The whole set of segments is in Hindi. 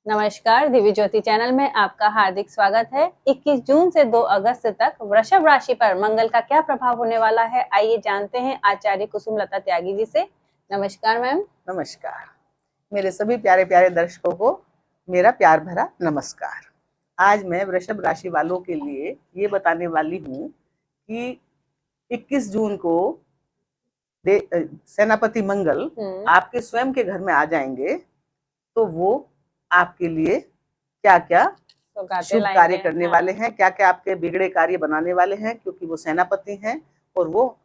नमस्कार, दिव्य ज्योति चैनल में आपका हार्दिक स्वागत है। 21 जून से 2 अगस्त तक वृषभ राशि पर मंगल का क्या प्रभाव होने वाला है, आइए जानते हैं आचार्य कुसुमलता त्यागी जी से। नमस्कार मैम। नमस्कार। मेरे सभी प्यारे प्यारे दर्शकों को मेरा प्यार भरा नमस्कार। आज मैं वृषभ राशि वालों के लिए ये बताने वाली हूँ कि 21 जून को सेनापति मंगल आपके स्वयं के घर में आ जाएंगे, तो वो आपके लिए क्या क्या शुभ कार्य करने वाले हैं, क्या क्या आपके बिगड़े कार्य बनाने वाले हैं, क्योंकि वो सेनापति हैं और वो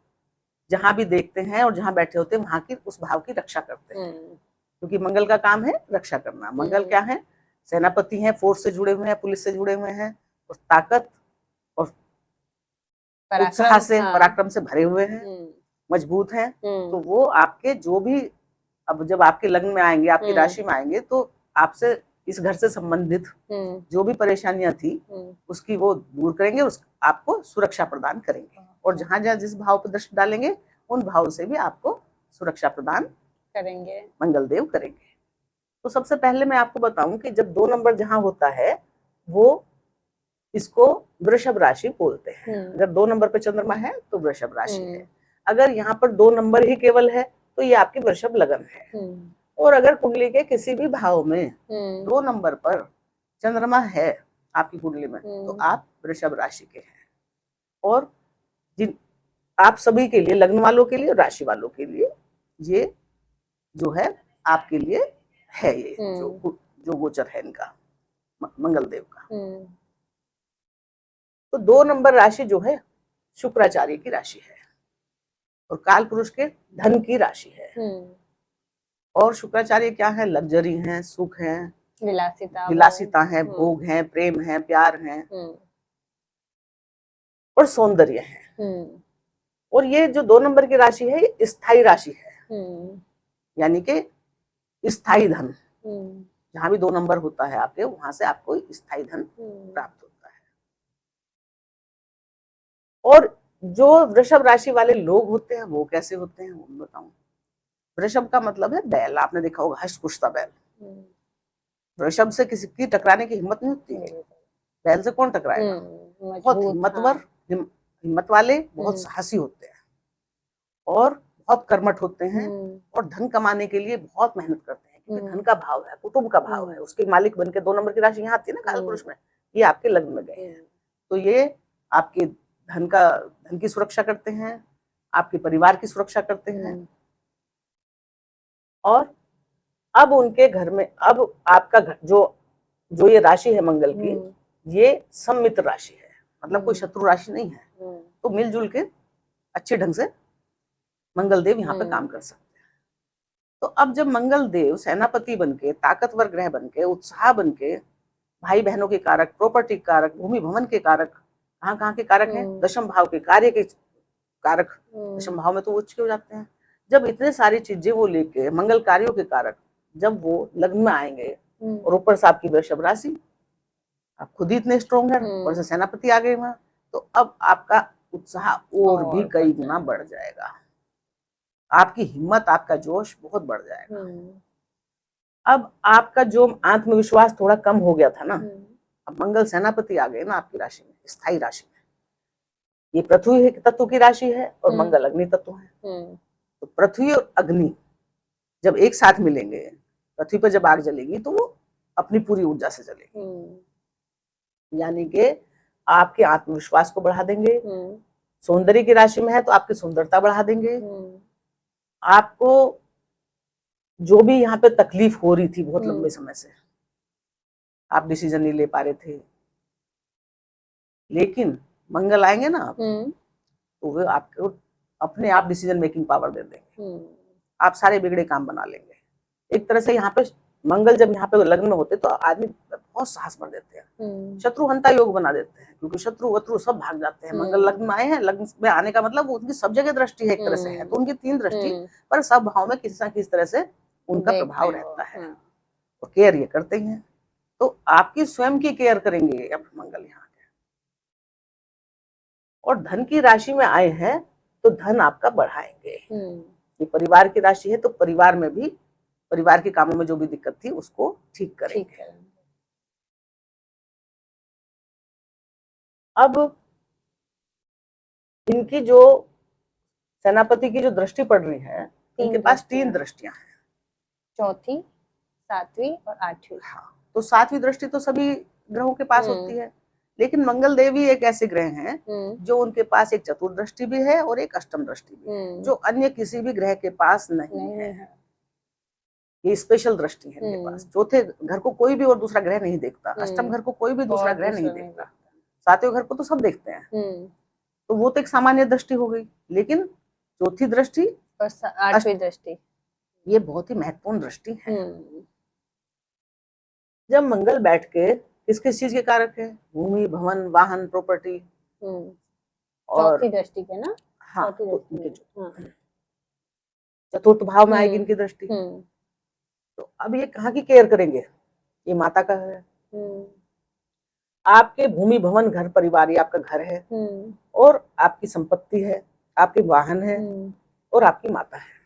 जहां भी देखते हैं और जहां बैठे होते हैं वहां की उस भाव की रक्षा करते हैं, क्योंकि मंगल का काम है रक्षा करना। मंगल क्या है? सेनापति हैं, फोर्स से जुड़े हुए हैं, पुलिस से जुड़े हुए हैं और ताकत और उत्साह से पराक्रम से भरे हुए हैं, मजबूत हैं। तो वो आपके जो भी, अब जब आपके लग्न में आएंगे, आपकी राशि में आएंगे, तो आपसे इस घर से संबंधित जो भी परेशानियां थी उसकी वो दूर करेंगे, आपको सुरक्षा प्रदान करेंगे और जहां जहां जिस भाव पर दृष्टि डालेंगे उन भाव से भी आपको सुरक्षा प्रदान करेंगे, मंगल देव करेंगे। तो सबसे पहले मैं आपको बताऊं कि जब 2 नंबर जहां होता है वो इसको वृषभ राशि बोलते हैं। अगर 2 नंबर पे चंद्रमा है तो वृषभ राशि है। अगर यहाँ पर 2 नंबर ही केवल है तो ये आपकी वृषभ लगन है। और अगर कुंडली के किसी भी भाव में 2 नंबर पर चंद्रमा है आपकी कुंडली में, तो आप वृषभ राशि के हैं। और जिन आप सभी के लिए, लग्न वालों के लिए, राशि वालों के लिए, ये जो है आपके लिए है, ये जो गोचर है इनका, मंगल देव का। तो 2 नंबर राशि जो है शुक्राचार्य की राशि है और काल पुरुष के धन की राशि है। और शुक्राचार्य क्या है? लग्जरी है, सुख है, विलासिता है, भोग है, प्रेम है, प्यार है और सौंदर्य है। और ये जो 2 नंबर की राशि है ये स्थायी राशि है, यानी कि स्थायी धन। जहां भी 2 नंबर होता है आपके, वहां से आपको स्थायी धन प्राप्त होता है। और जो वृषभ राशि वाले लोग होते हैं वो कैसे होते हैं वो बताऊं। वृषभ का मतलब है बैल, आपने देखा होगा हष्ट पुष्टा बैल। वृषभ से किसी की टकराने की हिम्मत नहीं होती है। बैल से कौन टकराएगा? बहुत हिम्मतवर, हिम्मत वाले, बहुत साहसी होते हैं और बहुत कर्मठ होते हैं और धन कमाने के लिए बहुत मेहनत करते हैं, क्योंकि धन का भाव है, कुटुंब का भाव है। उसके मालिक बनके 2 नंबर की राशि यहाँ आती है ना, काल पुरुष में, ये आपके लग्न में गए हैं, तो ये आपके धन की सुरक्षा करते हैं, आपके परिवार की सुरक्षा करते हैं। और अब उनके घर में, अब आपका घर जो ये राशि है मंगल की, ये सम्मित्र राशि है, मतलब कोई शत्रु राशि नहीं है। तो मिलजुल के अच्छे ढंग से मंगल देव यहाँ पे काम कर सकते हैं। तो अब जब मंगल देव सेनापति बनके, ताकतवर ग्रह बनके, उत्साह बनके, भाई बहनों के कारक, प्रॉपर्टी कारक, भूमि भवन के कारक, कहाँ के कारक हैं? दशम भाव के, कार्य के कारक दशम भाव में तो उच्च हो जाते हैं। जब इतने सारी चीजें वो लेके, मंगल कार्यों के कारक, जब वो लग्न में आएंगे और ऊपर से आपकी वृषभ राशि, आप खुद ही इतने स्ट्रॉन्ग है, और से सेनापति आ गए वहां, तो अब आपका उत्साह और भी कई गुना बढ़ जाएगा, आपकी हिम्मत, आपका जोश बहुत बढ़ जाएगा। अब आपका जो आत्मविश्वास थोड़ा कम हो गया था ना, अब मंगल सेनापति आ गए ना आपकी राशि में, स्थायी राशि में। ये पृथ्वी तत्व की राशि है और मंगल अग्नि तत्व है। तो पृथ्वी और अग्नि जब एक साथ मिलेंगे, पृथ्वी पर जब आग जलेगी तो वो अपनी पूरी ऊर्जा से जलेगी, यानी कि आपके आत्मविश्वास को बढ़ा देंगे। सौंदर्य की राशि में है तो आपकी सुंदरता बढ़ा देंगे। आपको जो भी यहाँ पे तकलीफ हो रही थी बहुत लंबे समय से, आप डिसीजन नहीं ले पा रहे थे, लेकिन मंगल आएंगे ना आप, तो वे आपको अपने आप डिसीजन मेकिंग पावर दे देंगे। आप सारे बिगड़े काम बना लेंगे। एक तरह से यहाँ पे मंगल जब यहाँ पे लग्न में होते तो आदमी बहुत साहस भर देते हैं, शत्रुहंता योग बना देते हैं, क्योंकि शत्रु वत्रु सब भाग जाते हैं। मंगल लग्न में आए हैं, लग्न में आने का मतलब उनकी सब जगह दृष्टि है, एक तरह से है, तो उनकी 3 दृष्टि पर सब भाव में किसी न किसी तरह से उनका प्रभाव रहता है और केयर ये करते हैं। तो आपकी स्वयं की केयर करेंगे अब मंगल यहाँ के। और धन की राशि में आए हैं तो धन आपका बढ़ाएंगे। ये परिवार की राशि है तो परिवार में भी, परिवार के कामों में जो भी दिक्कत थी उसको ठीक करेंगे। अब इनकी जो सेनापति की जो दृष्टि पड़ रही है, इनके पास 3 दृष्टियां हैं, चौथी, 7वीं और 8वीं। हाँ, तो 7वीं दृष्टि तो सभी ग्रहों के पास होती है, लेकिन मंगल देव ही एक ऐसे ग्रह हैं जो उनके पास एक चतुर्दृष्टि भी है और एक अष्टम दृष्टि भी है, जो अन्य किसी भी ग्रह के पास नहीं है। ये स्पेशल दृष्टि है इनके पास। चौथे घर को कोई भी और दूसरा ग्रह नहीं देखता, अष्टम घर को कोई भी दूसरा ग्रह नहीं देखता, 7वें घर को तो सब देखते हैं। तो वो तो एक सामान्य दृष्टि हो गई, लेकिन चौथी दृष्टि और 8वीं दृष्टि, ये बहुत ही महत्वपूर्ण दृष्टि है। जब मंगल बैठ के किस किस चीज के कारक है, भूमि, भवन, वाहन, प्रॉपर्टी, और चौथी दृष्टि के ना, हाँ, चौथी तो दृष्टि इनके चतुर्थ भाव में आएगी इनकी दृष्टि। तो अब ये कहाँ की केयर करेंगे, ये माता का है। आपके भूमि, भवन, घर, परिवार, ये आपका घर है, और आपकी संपत्ति है, आपके वाहन है, और आपकी माता है।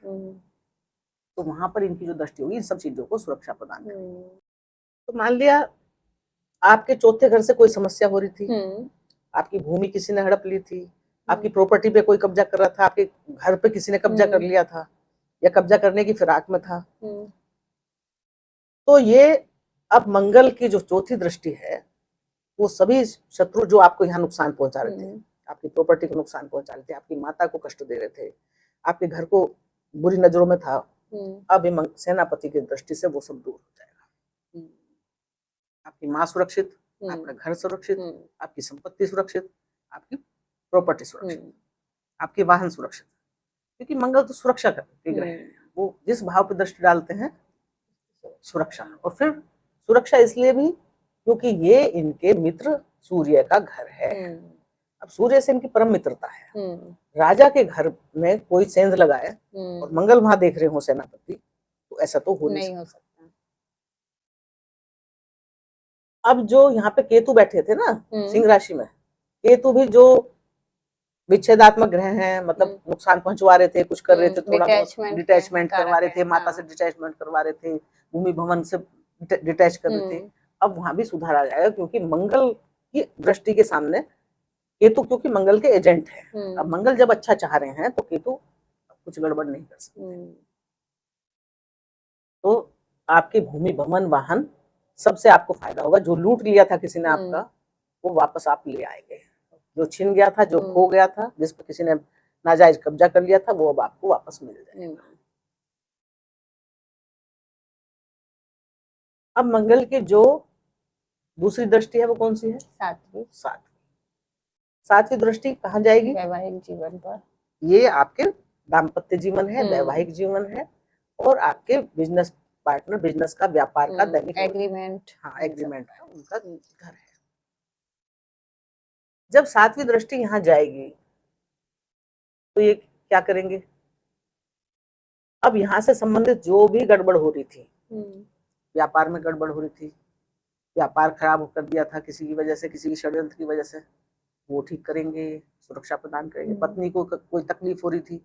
तो वहां पर इनकी जो दृष्टि होगी इन सब चीजों को सुरक्षा प्रदान करेगी। तो मान लिया आपके चौथे घर से कोई समस्या हो रही थी, आपकी भूमि किसी ने हड़प ली थी, आपकी प्रॉपर्टी पे कोई कब्जा कर रहा था, आपके घर पे किसी ने कब्जा कर लिया था या कब्जा करने की फिराक में था, तो ये अब मंगल की जो चौथी दृष्टि है, वो सभी शत्रु जो आपको यहाँ नुकसान पहुंचा रहे थे, आपकी प्रॉपर्टी को नुकसान पहुंचा रहे थे, आपकी माता को कष्ट दे रहे थे, आपके घर को बुरी नजरों में था, अब ये सेनापति की दृष्टि से वो सब दूर हो जाएगा। आपकी माँ सुरक्षित, आपका घर सुरक्षित, आपकी संपत्ति सुरक्षित, आपकी प्रॉपर्टी सुरक्षित, आपके वाहन सुरक्षित, क्योंकि मंगल तो सुरक्षा के ग्रह है। वो जिस भाव पर दृष्टि डालते हैं, सुरक्षा। और फिर सुरक्षा इसलिए भी क्योंकि ये इनके मित्र सूर्य का घर है। अब सूर्य से इनकी परम मित्रता है। राजा के घर में कोई सेंध लगाए और मंगल वहां देख रहे हो सेनापति, तो ऐसा तो हो नहीं सकता। अब जो यहाँ पे केतु बैठे थे ना सिंह राशि में, केतु भी जो विच्छेदात्मक ग्रह हैं, मतलब नुकसान पहुंचवा रहे थे, कुछ कर रहे थे, थोड़ा बहुत डिटैचमेंट करवा रहे थे, माता से डिटैचमेंट करवा रहे थे, भूमि भवन से डिटैच कर रहे थे। अब वहां भी सुधार आ जाएगा, क्योंकि मंगल की दृष्टि के सामने केतु, क्योंकि मंगल के एजेंट है, अब मंगल जब अच्छा चाह रहे हैं तो केतु कुछ गड़बड़ नहीं कर सकते। तो आपकी भूमि, भवन, वाहन, सबसे आपको फायदा होगा। जो लूट लिया था किसी ने आपका, वो वापस आप ले आएंगे। जो छिन गया था, जो खो गया था, जिस पर किसी ने नाजायज कब्जा कर लिया था, वो अब आपको वापस मिल जाएगा। अब मंगल की जो दूसरी दृष्टि है वो कौन सी है? 7वीं दृष्टि कहाँ जाएगी? वैवाहिक जीवन पर। ये आपके दाम्पत्य जीवन है, वैवाहिक जीवन है, और आपके बिजनेस पार्टनर, बिजनेस का, व्यापार का, दैनिक एग्रीमेंट, हाँ एग्रीमेंट है, उनका घर है। जब 7वीं दृष्टि यहाँ जाएगी तो ये क्या करेंगे? अब यहाँ से संबंधित जो भी गड़बड़ हो रही थी, व्यापार में गड़बड़ हो रही थी, व्यापार खराब कर दिया था किसी की वजह से, किसी की षड्यंत्र की वजह से, वो ठीक करेंगे, सुरक्षा प्रदान करेंगे। पत्नी को कोई तकलीफ हो रही थी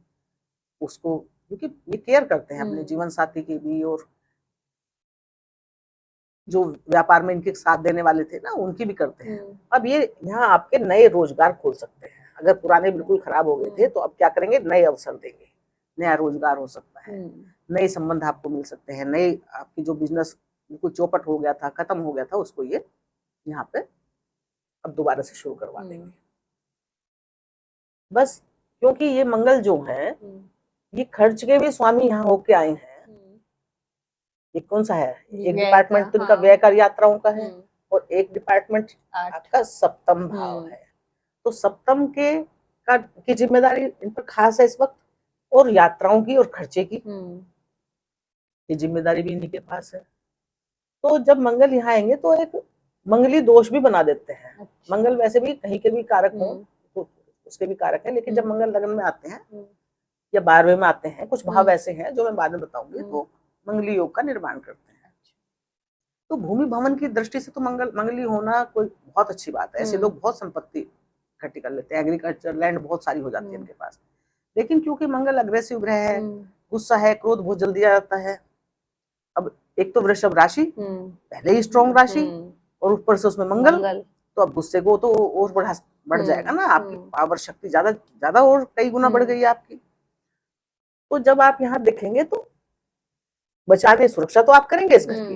उसको, क्योंकि ये केयर करते हैं अपने जीवन साथी की भी, और जो व्यापार में इनके साथ देने वाले थे ना, उनकी भी करते हैं। अब ये यहाँ आपके नए रोजगार खोल सकते हैं। अगर पुराने बिल्कुल खराब हो गए थे, तो अब क्या करेंगे? नए अवसर देंगे, नया रोजगार हो सकता है, नए संबंध आपको मिल सकते हैं, नए आपकी जो बिजनेस बिल्कुल चौपट हो गया था, खत्म हो गया था, उसको ये यहाँ पे अब दोबारा से शुरू करवा देंगे। बस क्योंकि ये मंगल जो है, ये खर्च के भी स्वामी यहाँ होके आए हैं। ये कौन सा है? एक डिपार्टमेंट तो इनका व्यय का, यात्राओं का है, और एक डिपार्टमेंट आपका सप्तम भाव है। तो सप्तम की जिम्मेदारी इन पर खास है इस वक्त, और यात्राओं की और खर्चे की ये जिम्मेदारी भी इन्हीं के पास है। तो जब मंगल यहाँ आएंगे तो एक मंगली दोष भी बना देते हैं। अच्छा। मंगल वैसे भी कहीं के भी कारक हो तो उसके भी कारक है, लेकिन जब मंगल लग्न में आते हैं या 12वें में आते हैं, कुछ भाव ऐसे हैं जो मैं बाद में बताऊंगी, तो मंगली योग का निर्माण करते हैं। तो भूमि भवन की दृष्टि से तो मंगली होना कोई बहुत अच्छी बात है। ऐसे लोग बहुत संपत्ति इकट्ठी कर लेते हैं, एग्रीकल्चर लैंड बहुत सारी हो जाती है इनके पास। लेकिन क्योंकि मंगल अग्रेसिव ग्रह है, गुस्सा है, क्रोध बहुत जल्दी आ जाता है। अब एक तो वृषभ राशि पहले ही स्ट्रॉन्ग राशि, और ऊपर से उसमें मंगल, तो अब गुस्से को तो और बढ़ जाएगा ना, आपकी पावर शक्ति ज्यादा ज्यादा और कई गुना बढ़ गई है आपकी। तो जब आप यहाँ देखेंगे तो बचाने सुरक्षा तो आप करेंगे इस घर की,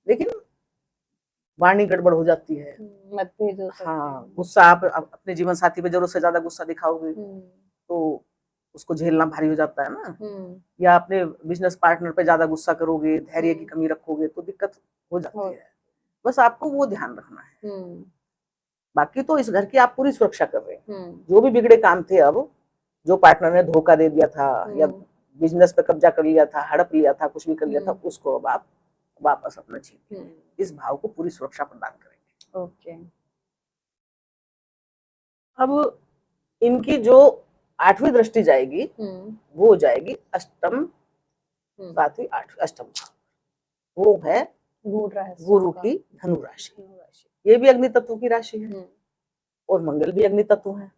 लेकिन वाणी गड़बड़ हो जाती है, मतभेद हो सकते हैं। हाँ, गुस्सा आप अपने जीवन साथी पे जरूरत से ज्यादा गुस्सा दिखाओगे तो उसको झेलना भारी हो जाता है ना, या अपने बिजनेस पार्टनर पे ज्यादा गुस्सा करोगे, धैर्य की कमी रखोगे तो दिक्कत हो जाती है। बस आपको वो ध्यान रखना है। बाकी तो इस घर की आप पूरी सुरक्षा कर रहे हैं। जो भी बिगड़े काम थे, अब जो पार्टनर ने धोखा दे दिया था या बिजनेस पे कब्जा कर लिया था, हड़प लिया था, कुछ भी कर लिया था, उसको अब आप वापस अपना छीन इस भाव को पूरी सुरक्षा प्रदान करेंगे। ओके। अब इनकी जो 8वीं दृष्टि जाएगी वो जाएगी अष्टम, 7वीं 8वीं अष्टम भाव, वो है गुरु की धनु राशि। ये भी अग्नि तत्व की राशि है और मंगल भी अग्नि तत्व है।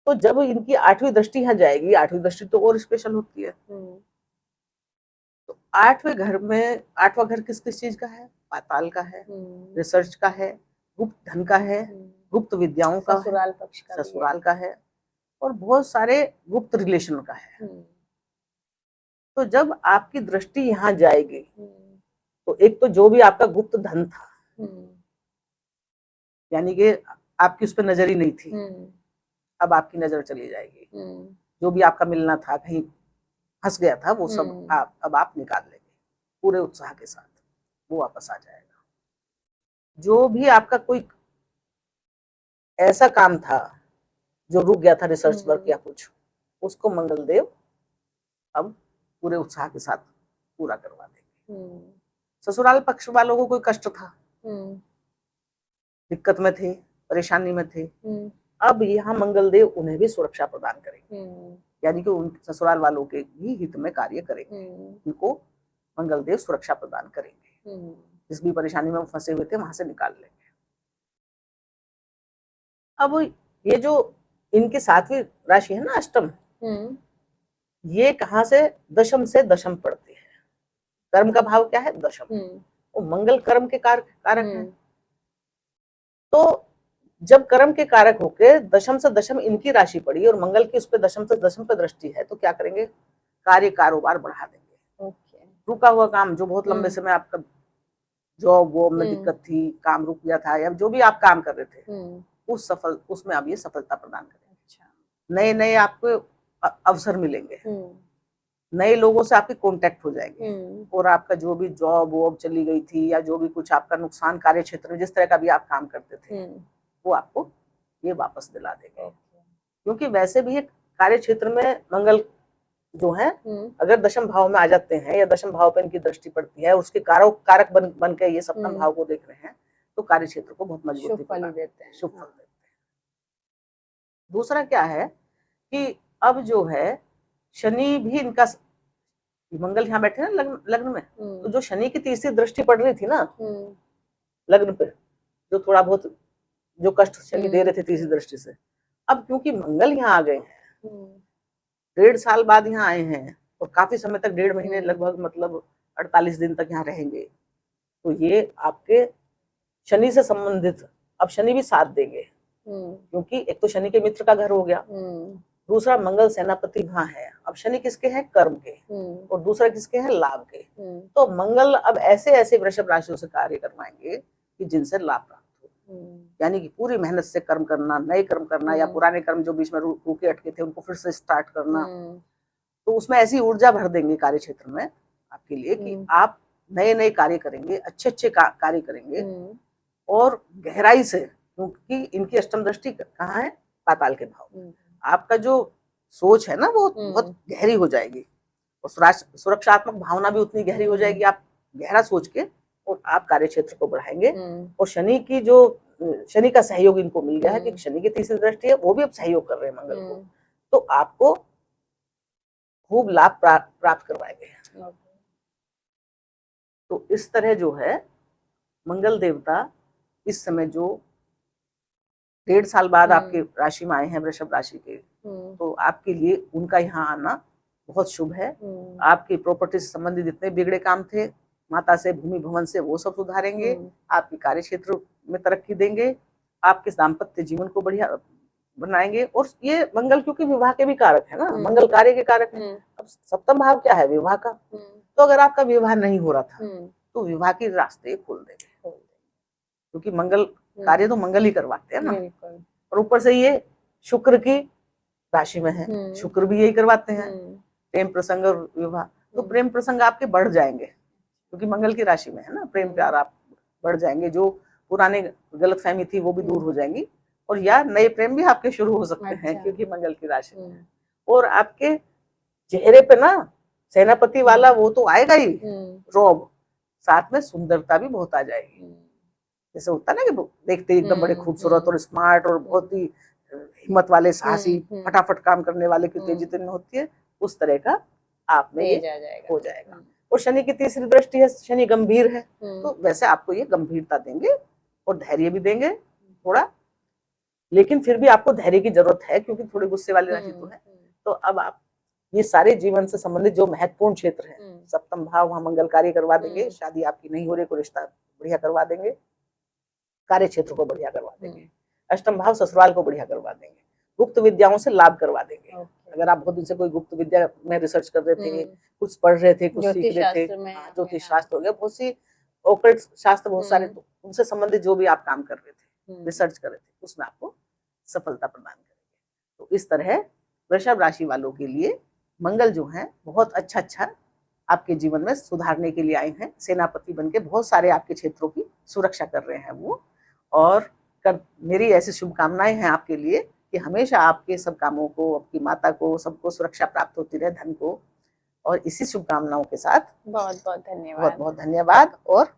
तो जब इनकी 8वीं दृष्टि यहाँ जाएगी, 8वीं दृष्टि तो और स्पेशल होती है। तो 8वें घर में, 8वां घर किस किस चीज का है? पाताल का है, रिसर्च का है, गुप्त धन का है, गुप्त विद्याओं का, ससुराल पक्ष का, ससुराल का है और बहुत सारे गुप्त रिलेशन का है। तो जब आपकी दृष्टि यहाँ जाएगी तो एक तो जो भी आपका गुप्त धन था, यानी कि आपकी उस पर नजर ही नहीं थी, अब आपकी नजर चली जाएगी। जो भी आपका मिलना था, कहीं फंस गया था, वो सब अब आप निकाल लेंगे पूरे उत्साह के साथ, वो वापस आ जाएगा। जो भी आपका कोई ऐसा काम था जो रुक गया था, रिसर्च वर्क या कुछ, उसको मंगल देव अब पूरे उत्साह के साथ पूरा करवा देंगे। ससुराल पक्ष वालों को कोई कष्ट था, दिक्कत में थे, परेशानी में थे, अब यहाँ मंगल देव उन्हें भी सुरक्षा प्रदान करेंगे, यानी कि उन ससुराल वालों के भी हित में कार्य करेंगे। उनको मंगल देव सुरक्षा प्रदान करेंगे, जिस भी परेशानी में फंसे हुए थे वहां से निकाल लेंगे। अब ये जो इनकी 7वीं राशि है ना, अष्टम, ये कहां से? दशम से दशम पड़ती है। कर्म का भाव क्या है? दशम। वो मंगल कर्म के कारक है। तो जब कर्म के कारक होके दशम से दशम इनकी राशि पड़ी और मंगल की उस पर दशम से दशम पे दृष्टि है, तो क्या करेंगे? कार्य कारोबार बढ़ा देंगे। रुका हुआ काम, जो बहुत लंबे समय आपका जॉब वो में दिक्कत थी, काम रुक गया था, या जो भी आप काम कर रहे थे उसमें अब ये सफलता प्रदान करेंगे। नए नए आपको अवसर मिलेंगे, नए लोगों से आपके कांटेक्ट हो जाएंगे और आपका जो भी जॉब वॉब चली गई थी या जो भी कुछ आपका नुकसान कार्य क्षेत्र में जिस तरह का भी आप काम करते थे वो आपको ये वापस दिला देंगे। क्योंकि वैसे भी कार्य क्षेत्र में मंगल जो है, अगर दशम भाव में आ जाते हैं या दशम भाव पर इनकी दृष्टि पड़ती है, उसके कारक बन के ये सप्तम भाव को देख रहे हैं, तो कार्य क्षेत्र को बहुत मजबूती शुभ फल देते हैं। दूसरा क्या है कि अब जो है शनि भी इनका, मंगल यहाँ बैठे ना लग्न में, तो जो शनि की तीसरी दृष्टि पड़ रही थी ना लग्न पे, जो थोड़ा बहुत जो कष्ट शनि दे रहे थे तीसरी दृष्टि से, अब क्योंकि मंगल यहाँ आ गए हैं, 1.5 साल बाद यहाँ आए हैं और काफी समय तक, 1.5 महीने लगभग, मतलब 48 दिन तक यहाँ रहेंगे, तो ये आपके शनि से संबंधित अब शनि भी साथ देंगे। क्योंकि एक तो शनि के मित्र का घर हो गया, दूसरा मंगल सेनापति वहां है। अब शनि किसके हैं? कर्म के, और दूसरा किसके हैं? लाभ के। तो मंगल अब ऐसे ऐसे वृषभ राशियों से कार्य करवाएंगे कि जिनसे लाभ प्राप्त हो, यानी कि पूरी मेहनत से कर्म करना, नए कर्म करना, या पुराने कर्म जो बीच में रुके अटके थे उनको फिर से स्टार्ट करना। तो उसमें ऐसी ऊर्जा भर देंगे कार्य क्षेत्र में आपके लिए कि आप नए नए कार्य करेंगे, अच्छे अच्छे कार्य करेंगे और गहराई से, क्योंकि इनकी अष्टम दृष्टि कहाँ है? पाताल के भाव। आपका जो सोच है ना वो बहुत गहरी हो जाएगी और सुरक्षात्मक भावना भी उतनी गहरी हो जाएगी। आप गहरा सोच के और आप कार्य क्षेत्र को बढ़ाएंगे। और शनि का सहयोग इनको मिल गया है कि शनि की तीसरी दृष्टि है, वो भी अब सहयोग कर रहे हैं मंगल को, तो आपको खूब लाभ प्राप्त करवाएंगे। तो इस तरह जो है मंगल देवता इस समय जो 1.5 साल बाद आपके राशि में आए हैं, वृषभ राशि के, तो आपके लिए उनका यहाँ आना बहुत शुभ है। आपकी प्रॉपर्टी से संबंधित जितने बिगड़े काम थे माता से, भूमि भवन से, वो सब सुधारेंगे, आपके कार्य क्षेत्र में तरक्की देंगे, आपके दाम्पत्य जीवन को बढ़िया बनाएंगे। और ये मंगल क्योंकि विवाह के भी कारक है ना, मंगल कार्य के कारक है। अब सप्तम भाव क्या है? विवाह का। तो अगर आपका विवाह नहीं हो रहा था तो विवाह के रास्ते खोल देंगे, क्योंकि मंगल कार्य तो मंगल ही करवाते हैं ना। और ऊपर से ये शुक्र की राशि में है, शुक्र भी यही करवाते हैं, प्रेम प्रसंग और विवाह। तो प्रेम प्रसंग आपके बढ़ जाएंगे क्योंकि मंगल की राशि में है ना, प्रेम प्यार आप बढ़ जाएंगे, जो पुराने गलतफहमी थी वो भी दूर हो जाएंगी, और या नए प्रेम भी आपके शुरू हो सकते हैं क्योंकि मंगल की राशि में। और आपके चेहरे पे ना सेनापति वाला वो तो आएगा ही रोब, साथ में सुंदरता भी बहुत आ जाएगी। जैसे होता है ना कि देखते ही एकदम बड़े खूबसूरत और स्मार्ट और बहुत ही हिम्मत वाले, साहसी, फटाफट काम करने वाले की तेजी इतनी होती है, उस तरह का आप में ये हो जाएगा। और शनि की तीसरी दृष्टि है, शनि गंभीर है, तो वैसे आपको ये गंभीरता देंगे और धैर्य भी देंगे थोड़ा, लेकिन फिर भी आपको धैर्य की जरूरत है क्योंकि थोड़ी गुस्से वाली राशि तो है। तो अब आप ये सारे जीवन से संबंधित जो महत्वपूर्ण क्षेत्र है, सप्तम भाव वहां मंगल कार्य करवा देंगे, शादी आपकी नहीं हो रही, कोई रिश्ता बढ़िया करवा देंगे, कार्य क्षेत्र को बढ़िया करवा देंगे, अष्टम भाव ससुराल को बढ़िया करवा देंगे, गुप्त विद्याओं से लाभ करवा देंगे। अगर आप बहुत दिन से कोई गुप्त विद्या में रिसर्च कर रहे थे, कुछ पढ़ रहे थे, कुछ सीख रहे थे, ज्योतिष शास्त्र हो गया, बहुत सी ओकल्ट शास्त्र, बहुत सारे, तो उनसे संबंधित जो भी आप काम कर रहे थे, रिसर्च कर रहे थे, उसमें आपको सफलता प्रदान करेंगे। तो इस तरह वृषभ राशि वालों के लिए मंगल जो है बहुत अच्छा आपके जीवन में सुधारने के लिए आए हैं। सेनापति बनके बहुत सारे आपके क्षेत्रों की सुरक्षा कर रहे हैं वो। और मेरी ऐसी शुभकामनाएं हैं आपके लिए कि हमेशा आपके सब कामों को, आपकी माता को, सबको सुरक्षा प्राप्त होती रहे, धन को। और इसी शुभकामनाओं के साथ बहुत बहुत धन्यवाद। बहुत बहुत धन्यवाद और